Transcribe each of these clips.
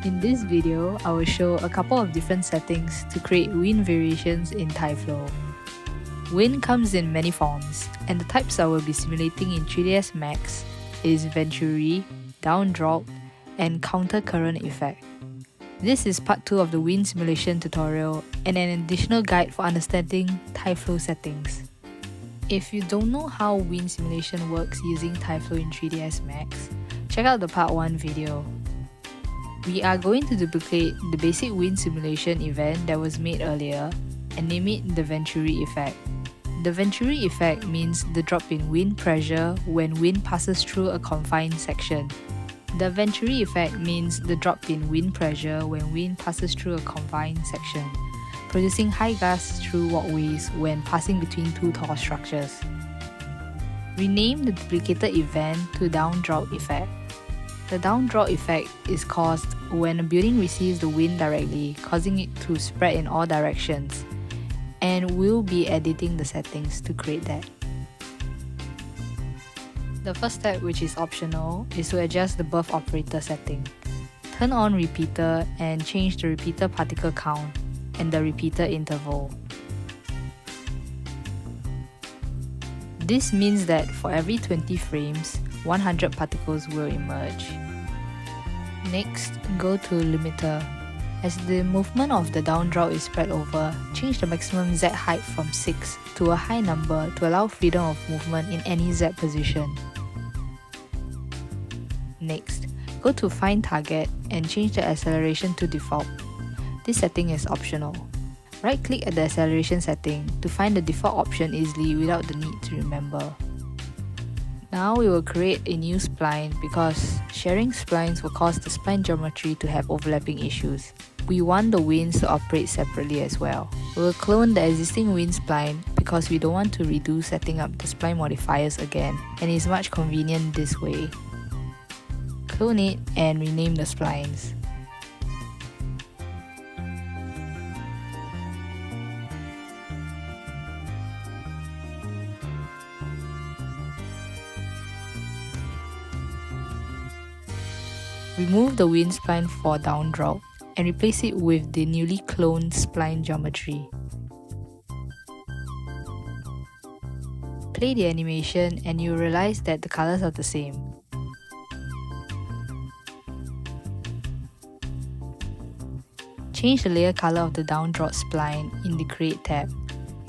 In this video, I will show a couple of different settings to create wind variations in Tyflow. Wind comes in many forms, and the types I will be simulating in 3ds Max is Venturi, Downdrop, and Counter Current effect. This is part 2 of the wind simulation tutorial and an additional guide for understanding Tyflow settings. If you don't know how wind simulation works using Tyflow in 3ds Max, check out the part 1 video. We are going to duplicate the basic wind simulation event that was made earlier and name it the Venturi effect. The Venturi effect means the drop in wind pressure when wind passes through a confined section. The Venturi effect means the drop in wind pressure when wind passes through a confined section, producing high gusts through walkways when passing between two tall structures. Rename the duplicated event to Downdrop effect. The downdrop effect is caused when a building receives the wind directly, causing it to spread in all directions, and we'll be editing the settings to create that. The first step, which is optional, is to adjust the birth operator setting. Turn on repeater and change the repeater particle count and the repeater interval. This means that for every 20 frames, 100 particles will emerge. Next, go to limiter. As the movement of the downdrop is spread over, change the maximum Z height from 6 to a high number to allow freedom of movement in any Z position. Next, go to Find Target and change the acceleration to default. This setting is optional. Right-click at the acceleration setting to find the default option easily without the need to remember. Now we will create a new spline because sharing splines will cause the spline geometry to have overlapping issues. We want the winds to operate separately as well. We will clone the existing wind spline because we don't want to redo setting up the spline modifiers again, and it's much convenient this way. Clone it and rename the splines. Remove the wind spline for downdrop and replace it with the newly cloned spline geometry. Play the animation and you'll realize that the colors are the same. Change the layer color of the downdrop spline in the Create tab.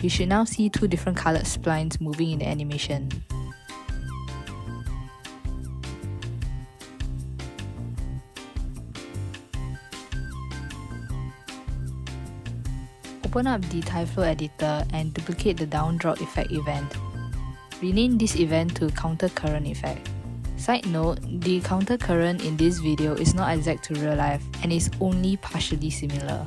You should now see two different colored splines moving in the animation. Open up the Tyflow editor and duplicate the downdrop effect event. Rename this event to Counter Current effect. Side note, the counter current in this video is not exact to real life and is only partially similar.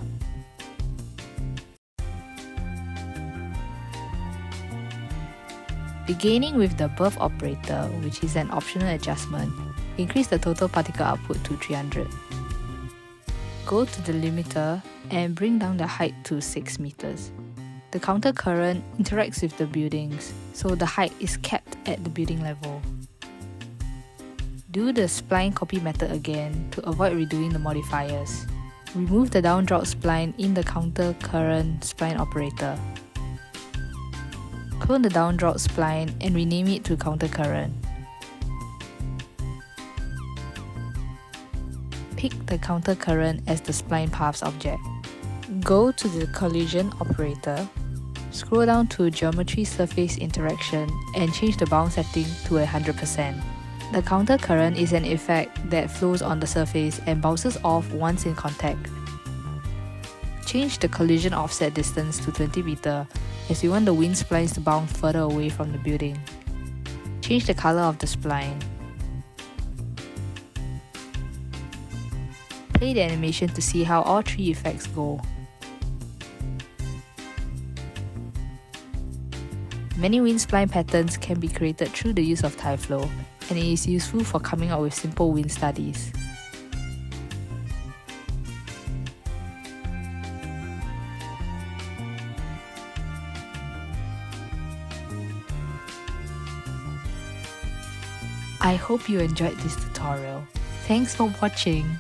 Beginning with the birth operator, which is an optional adjustment, increase the total particle output to 300. Go to the limiter and bring down the height to 6 meters. The counter current interacts with the buildings, so the height is kept at the building level. Do the spline copy method again to avoid redoing the modifiers. Remove the downdrop spline in the counter current spline operator. Clone the downdrop spline and rename it to counter current. Pick the counter current as the spline paths object. Go to the collision operator, scroll down to geometry surface interaction and change the bound setting to 100%. The counter current is an effect that flows on the surface and bounces off once in contact. Change the collision offset distance to 20 meter as we want the wind splines to bounce further away from the building. Change the color of the spline. Play the animation to see how all three effects go. Many wind spline patterns can be created through the use of Tyflow, and it is useful for coming up with simple wind studies. I hope you enjoyed this tutorial. Thanks for watching.